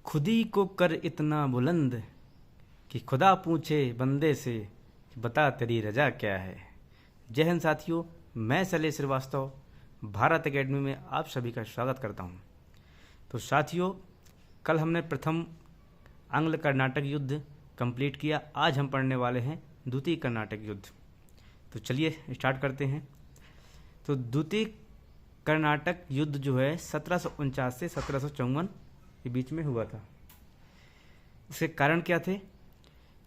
खुदी को कर इतना बुलंद कि खुदा पूछे बंदे से कि बता तेरी रजा क्या है। जय हिंद साथियों, मैं शैलेश श्रीवास्तव भारत एकेडमी में आप सभी का स्वागत करता हूं। तो साथियों, कल हमने प्रथम आंग्ल कर्नाटक युद्ध कंप्लीट किया। आज हम पढ़ने वाले हैं द्वितीय कर्नाटक युद्ध। तो चलिए स्टार्ट करते हैं। तो द्वितीय कर्नाटक युद्ध जो है 1749 से 1754 के बीच में हुआ था। इसके कारण क्या थे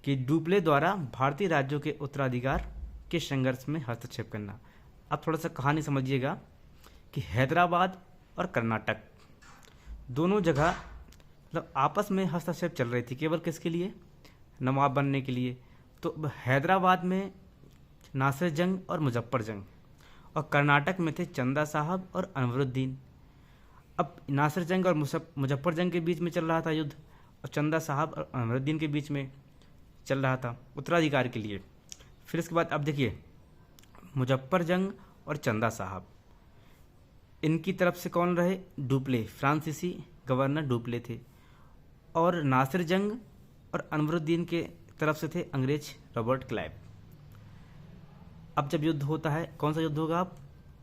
कि डुप्ले द्वारा भारतीय राज्यों के उत्तराधिकार के संघर्ष में हस्तक्षेप करना। अब थोड़ा सा कहानी समझिएगा कि हैदराबाद और कर्नाटक दोनों जगह मतलब आपस में हस्तक्षेप चल रही थी। केवल किसके लिए? नवाब बनने के लिए। तो हैदराबाद में नासिर जंग और मुजफ्फर जंग, और कर्नाटक में थे चंदा साहब और अनवरुद्दीन। अब नासिर जंग और मुजफ्फर जंग के बीच में चल रहा था युद्ध, और चंदा साहब और अनवरुद्दीन के बीच में चल रहा था उत्तराधिकार के लिए। फिर इसके बाद अब देखिए, मुजफ्फर जंग और चंदा साहब, इनकी तरफ से कौन रहे? डुप्ले, फ्रांसीसी गवर्नर डुप्ले थे। और नासिर जंग और अनवरुद्दीन के तरफ से थे अंग्रेज रॉबर्ट क्लाइव। अब जब युद्ध होता है, कौन सा युद्ध होगा? अब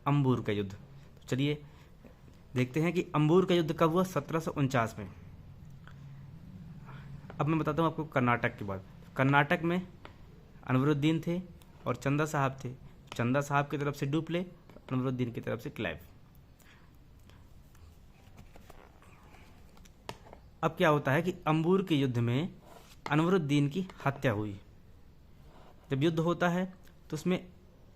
अंबूर का युद्ध। तो चलिए देखते हैं कि अंबूर का युद्ध कब हुआ? 1749 में। अब मैं बताता हूँ आपको कर्नाटक के बाद। कर्नाटक में अनवरुद्दीन थे और चंदा साहब थे। चंदा साहब की तरफ से डुप्ले, अनवरुद्दीन की तरफ से क्लाइव। अब क्या होता है कि अंबूर के युद्ध में अनवरुद्दीन की हत्या हुई। जब युद्ध होता है तो उसमें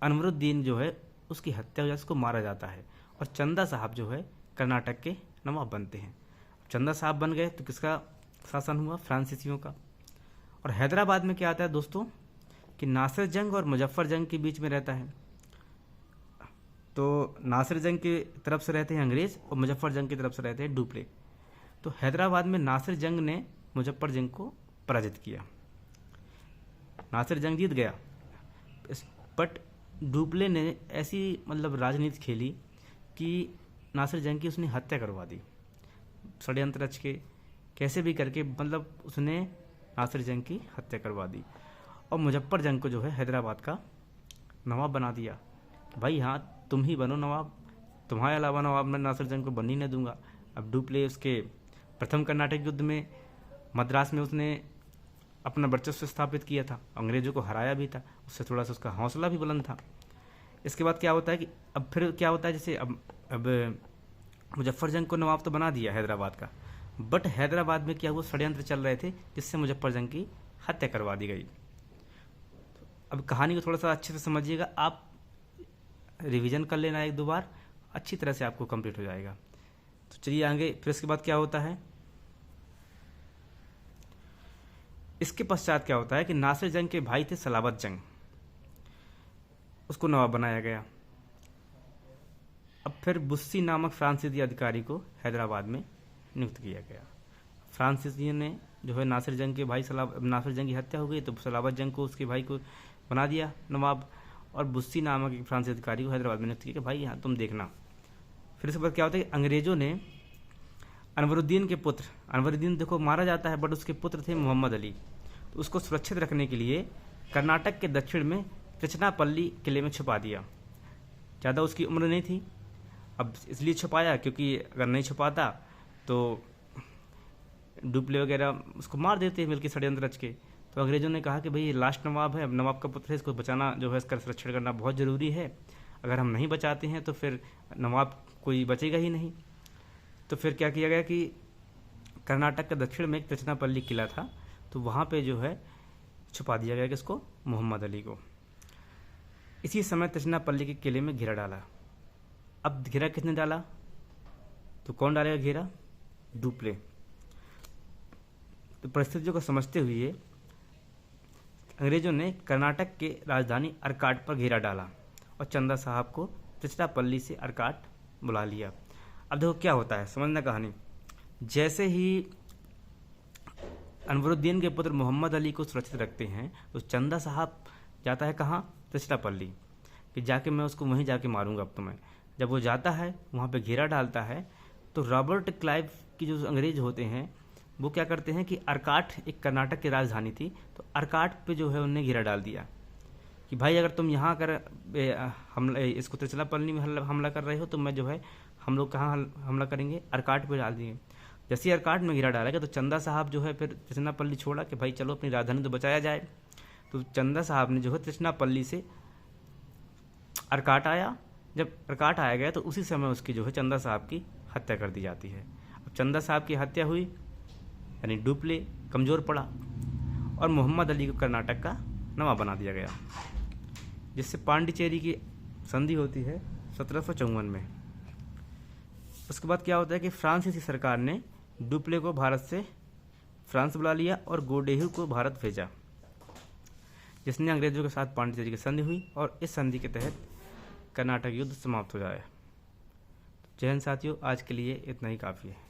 अनवरुद्दीन जो है उसकी हत्या हो जाती है, उसको मारा जाता है, और चंदा साहब जो है कर्नाटक के नवाब बनते हैं। चंदा साहब बन गए तो किसका शासन हुआ? फ्रांसीसियों का। और हैदराबाद में क्या आता है दोस्तों कि नासिर जंग और मुजफ्फर जंग के बीच में रहता है। तो नासिर जंग की तरफ से रहते हैं अंग्रेज और मुजफ्फर जंग की तरफ से रहते हैं डुप्ले। तो हैदराबाद में नासिर जंग ने मुजफ्फर जंग को पराजित किया। नासिर जंग जीत गया, बट डुप्ले ने ऐसी मतलब राजनीति खेली कि नासिर जंग की उसने हत्या करवा दी। षड्यंत्र रच के कैसे भी करके मतलब उसने नासिर जंग की हत्या करवा दी, और मुजफ्फर जंग को जो है हैदराबाद का नवाब बना दिया। भाई हाँ, तुम ही बनो नवाब, तुम्हारे अलावा नवाब मैं नासिर जंग को बनने नहीं दूंगा। अब डुप्ले उसके प्रथम कर्नाटक युद्ध में मद्रास में उसने अपना वर्चस्व स्थापित किया था, अंग्रेजों को हराया भी था, उससे थोड़ा सा उसका हौसला भी बुलंद था। इसके बाद क्या होता है कि अब फिर क्या होता है, जैसे अब मुजफ्फर जंग को नवाब तो बना दिया हैदराबाद का, बट हैदराबाद में क्या हुआ? षड्यंत्र चल रहे थे जिससे मुजफ्फर जंग की हत्या करवा दी गई। अब कहानी को थोड़ा सा अच्छे से समझिएगा, आप रिवीजन कर लेना एक दो बार, अच्छी तरह से आपको कंप्लीट हो जाएगा। तो चलिए आगे। फिर इसके बाद क्या होता है? इसके पश्चात क्या होता है कि नासिर जंग के भाई थे सलाबत जंग, उसको नवाब बनाया गया। अब फिर बुस्सी नामक फ्रांसीसी अधिकारी को हैदराबाद में नियुक्त किया गया। फ्रांसीसी ने जो है नासिर जंग के भाई नासिर जंग की हत्या हो गई तो सलाबत जंग को उसके भाई को बना दिया नवाब, और बुस्सी नामक एक फ्रांसीसी अधिकारी को हैदराबाद में नियुक्त किया कि भाई यहाँ तुम देखना। फिर इसके बाद क्या होता है कि अंग्रेजों ने अनवरुद्दीन के पुत्र, अनवरुद्दीन देखो मारा जाता है, बट उसके पुत्र थे मोहम्मद अली, तो उसको सुरक्षित रखने के लिए कर्नाटक के दक्षिण में तिरुचनापल्ली किले में छुपा दिया। ज़्यादा उसकी उम्र नहीं थी, अब इसलिए छुपाया क्योंकि अगर नहीं छुपाता तो डुप्ले वगैरह उसको मार देते मिलकर षड्यंत्र रच के। तो अंग्रेजों ने कहा कि भाई ये लास्ट नवाब है, अब नवाब का पुत्र है, इसको बचाना जो है, इसका संरक्षण करना बहुत ज़रूरी है। अगर हम नहीं बचाते हैं तो फिर नवाब कोई बचेगा ही नहीं। तो फिर क्या किया गया कि कर्नाटक के दक्षिण में एक तिरुचनापल्ली किला था, तो वहाँ पे जो है छुपा दिया गया किसको? मोहम्मद अली को। इसी समय तिरुचनापल्ली के किले में घेरा डाला। अब घेरा किसने डाला? तो कौन डालेगा घेरा? डुप्ले। तो परिस्थितियों को समझते हुए अंग्रेजों ने कर्नाटक के राजधानी अर्काट पर घेरा डाला और चंदा साहब को तिरुचनापल्ली से अर्काट बुला लिया। अब देखो क्या होता है, समझना कहानी। जैसे ही अनवरुद्दीन के पुत्र मोहम्मद अली को सुरक्षित रखते हैं तो चंदा साहब जाता है कहाँ? तिरुचनापल्ली, कि जाके मैं उसको वहीं जाके मारूंगा अब तुम्हें। जब वो जाता है वहाँ पे घेरा डालता है तो रॉबर्ट क्लाइव की जो अंग्रेज होते हैं वो क्या करते हैं कि अर्काट एक कर्नाटक की राजधानी थी, तो अर्काट पे जो है उन्हें घेरा डाल दिया कि भाई अगर तुम यहाँ कर हमला इसको त्रिचनापल्ली में हमला कर रहे हो तो मैं जो है हम लोग कहाँ हमला करेंगे, अर्काट पे डाल दिए। जैसे ही अर्काट में घेरा डाला गया तो चंदा साहब जो है फिर त्रिचनापल्ली छोड़ा कि भाई चलो अपनी राजधानी तो बचाया जाए। तो चंदा साहब ने जो है त्रिचनापल्ली से अर्काट आया। जब अर्काट आया गया तो उसी समय उसकी जो है चंदा साहब की हत्या कर दी जाती है। अब चंदा साहब की हत्या हुई यानी डुप्ले कमज़ोर पड़ा और मोहम्मद अली को कर्नाटक का नवाब बना दिया गया, जिससे पांडिचेरी की संधि होती है 1754 में। उसके बाद क्या होता है कि फ्रांसीसी सरकार ने डुप्ले को भारत से फ्रांस बुला लिया और गोडेहू को भारत भेजा, जिसने अंग्रेजों के साथ पांडिचेरी की संधि हुई और इस संधि के तहत कर्नाटक युद्ध समाप्त हो जाए। जय हिंद साथियों, आज के लिए इतना ही काफ़ी है।